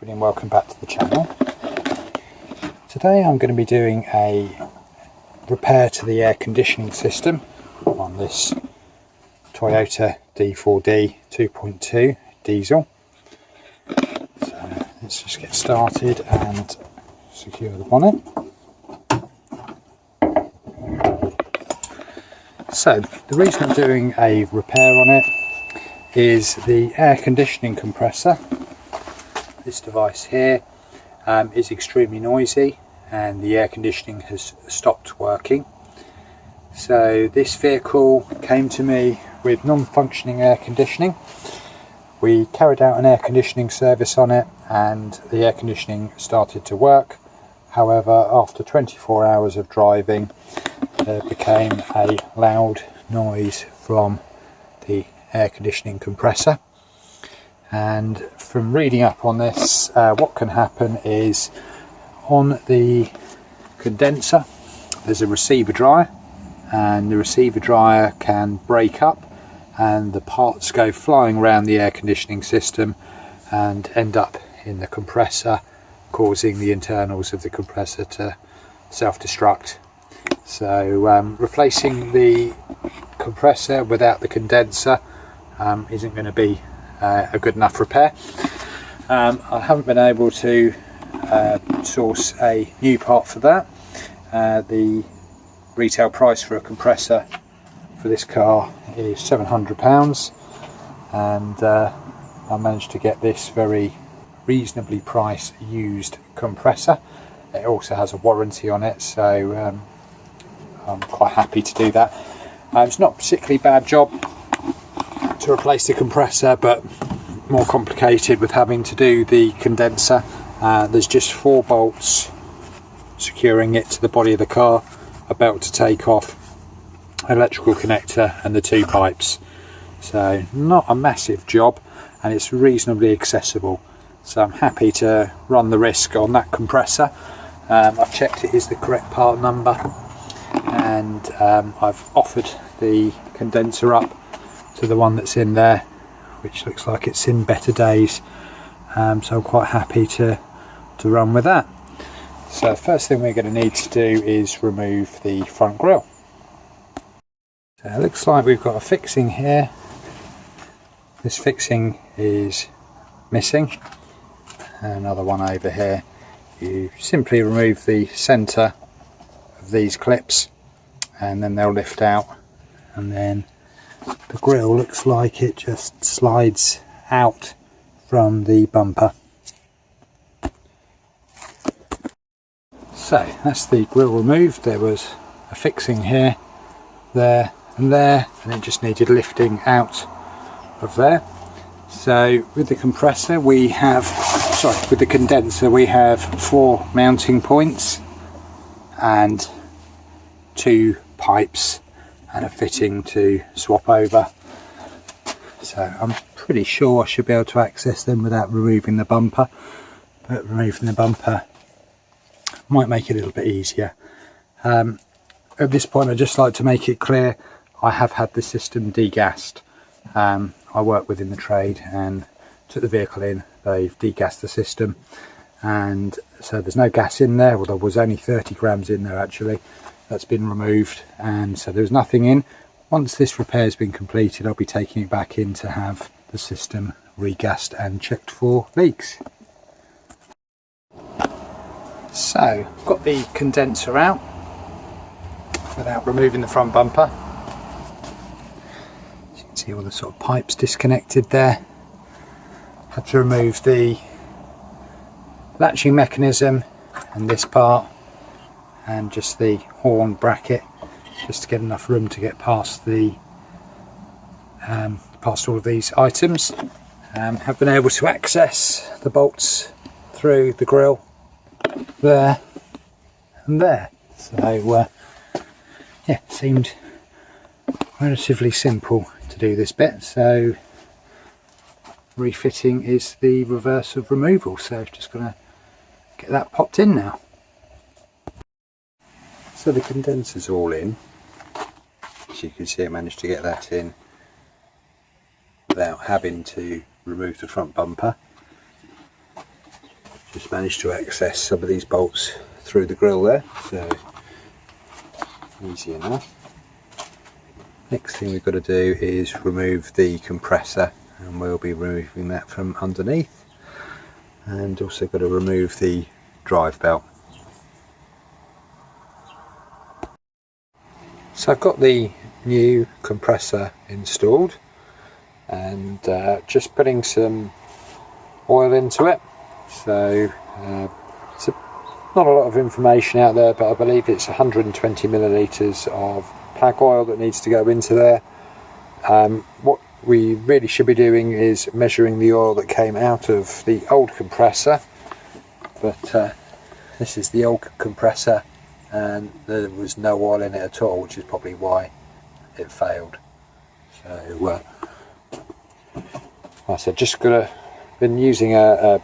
And welcome back to the channel. Today I'm going to be doing a repair to the air conditioning system on this Toyota D4D 2.2 diesel. So let's just get started and secure the bonnet. So the reason I'm doing a repair on it is the air conditioning compressor. This device here is extremely noisy and the air conditioning has stopped working. So this vehicle came to me with non-functioning air conditioning. We carried out an air conditioning service on it and the air conditioning started to work. However, after 24 hours of driving, there became a loud noise from the air conditioning compressor. And from reading up on this, what can happen is on the condenser there's a receiver dryer, and the receiver dryer can break up and the parts go flying around the air conditioning system and end up in the compressor, causing the internals of the compressor to self-destruct. So replacing the compressor without the condenser isn't going to be a good enough repair. I haven't been able to source a new part for that. The retail price for a compressor for this car is £700, and I managed to get this very reasonably priced used compressor. It also has a warranty on it, so I'm quite happy to do that. It's not a particularly bad job to replace the compressor, but more complicated with having to do the condenser. There's just 4 bolts securing it to the body of the car, a belt to take off, electrical connector and the 2 pipes. So not a massive job and it's reasonably accessible, so I'm happy to run the risk on that compressor. I've checked it is the correct part number, and I've offered the condenser up to the one that's in there, which looks like it's in better days, so I'm quite happy to run with that. So first thing we're going to need to do is remove the front grille. So it looks like we've got a fixing here. This fixing is missing. Another one over here. You simply remove the centre of these clips and then they'll lift out, and then the grille looks like it just slides out from the bumper. So that's the grille removed. There was a fixing here, there and there, and it just needed lifting out of there. So with the compressor we have, with the condenser we have 4 mounting points and 2 pipes and a fitting to swap over. So I'm pretty sure I should be able to access them without removing the bumper, but removing the bumper might make it a little bit easier. At this point I'd just like to make it clear I have had the system degassed. I work within the trade and took the vehicle in, they've degassed the system, and so there's no gas in there. Well, there was only 30 grams in there actually. That's been removed, and so there's nothing in. Once this repair has been completed, I'll be taking it back in to have the system regassed and checked for leaks. So I've got the condenser out without removing the front bumper. As you can see all the sort of pipes disconnected there. Had to remove the latching mechanism and this part, and just the horn bracket, just to get enough room to get past the past all of these items. Have been able to access the bolts through the grille there and there. So yeah, seemed relatively simple to do this bit. So refitting is the reverse of removal, so just gonna get that popped in now. So the condenser's all in. As you can see, I managed to get that in without having to remove the front bumper. Just managed to access some of these bolts through the grill there, so easy enough. Next thing we've got to do is remove the compressor, and we'll be removing that from underneath, and also got to remove the drive belt. So I've got the new compressor installed, and just putting some oil into it. So it's not a lot of information out there, but I believe it's 120 millilitres of plag oil that needs to go into there. What we really should be doing is measuring the oil that came out of the old compressor, but this is the old compressor and there was no oil in it at all, which is probably why it failed. So like I said, just been using a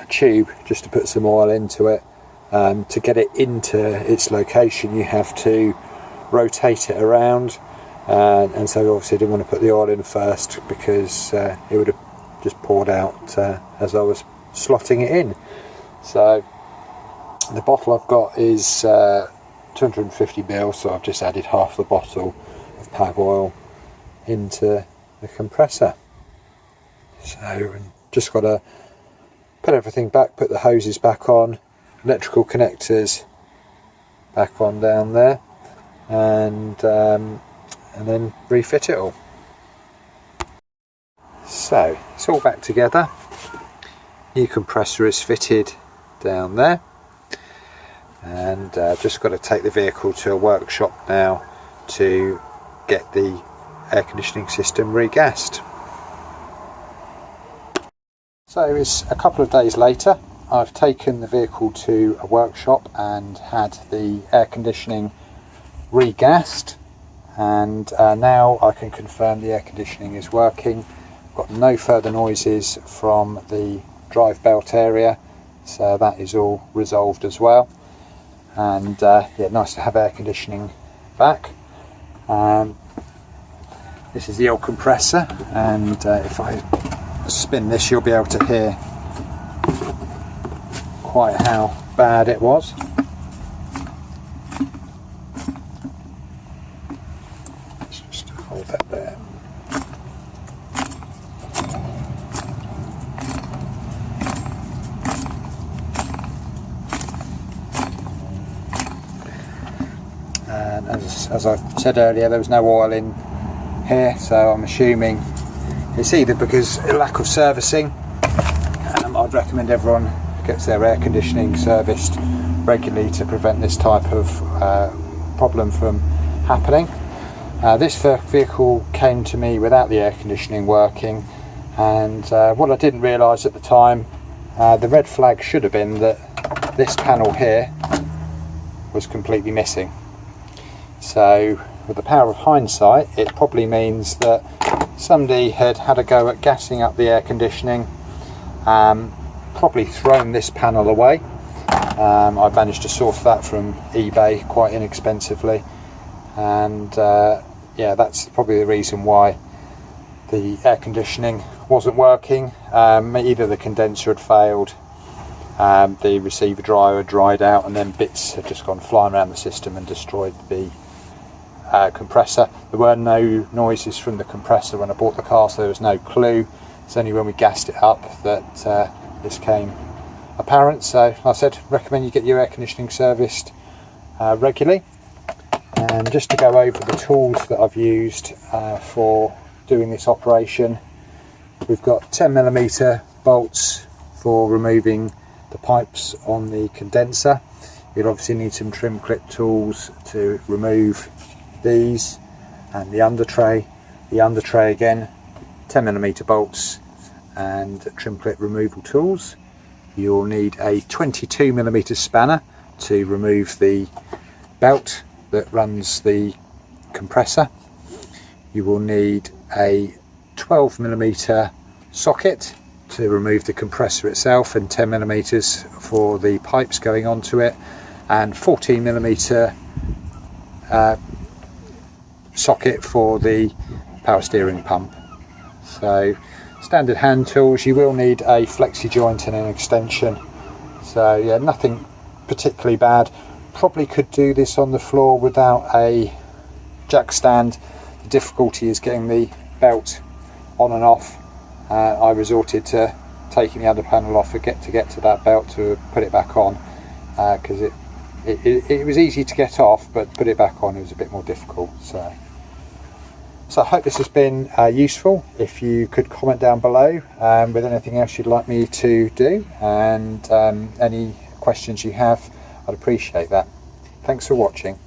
tube just to put some oil into it. To get it into its location, you have to rotate it around, and so obviously I didn't want to put the oil in first, because it would have just poured out as I was slotting it in. So the bottle I've got is 250 ml, so I've just added half the bottle of pag oil into the compressor. So just got to put everything back, put the hoses back on, electrical connectors back on down there, and then refit it all. So it's all back together. New compressor is fitted down there, and just got to take the vehicle to a workshop now to get the air conditioning system regassed. So it's a couple of days later. I've taken the vehicle to a workshop and had the air conditioning regassed, and now I can confirm the air conditioning is working. Got no further noises from the drive belt area, so that is all resolved as well. And yeah, nice to have air conditioning back. This is the old compressor, and if I spin this, you'll be able to hear quite how bad it was. Let's just hold that there. And as I said earlier, there was no oil in here, so I'm assuming it's either because of lack of servicing. I'd recommend everyone gets their air conditioning serviced regularly to prevent this type of problem from happening. This vehicle came to me without the air conditioning working, and what I didn't realise at the time, the red flag should have been that this panel here was completely missing. So with the power of hindsight, it probably means that somebody had had a go at gassing up the air conditioning, probably thrown this panel away. I managed to source that from eBay quite inexpensively, and yeah, that's probably the reason why the air conditioning wasn't working. Either the condenser had failed, the receiver dryer had dried out, and then bits had just gone flying around the system and destroyed the compressor. There were no noises from the compressor when I bought the car, so there was no clue. It's only when we gassed it up that this came apparent. So like I said, recommend you get your air conditioning serviced regularly. And just to go over the tools that I've used for doing this operation, we've got 10mm bolts for removing the pipes on the condenser. You'll obviously need some trim clip tools to remove these, and the under tray again, 10mm bolts and trim clip removal tools. You'll need a 22mm spanner to remove the belt that runs the compressor. You will need a 12mm socket to remove the compressor itself, and 10mm for the pipes going onto it, and 14mm socket for the power steering pump. So standard hand tools. You will need a flexi joint and an extension So yeah, nothing particularly bad. Probably could do this on the floor without a jack stand. The difficulty is getting the belt on and off. I resorted to taking the under panel off to get to that belt to put it back on, because it was easy to get off, but put it back on it was a bit more difficult. So I hope this has been useful. If you could comment down below with anything else you'd like me to do, and any questions you have, I'd appreciate that. Thanks for watching.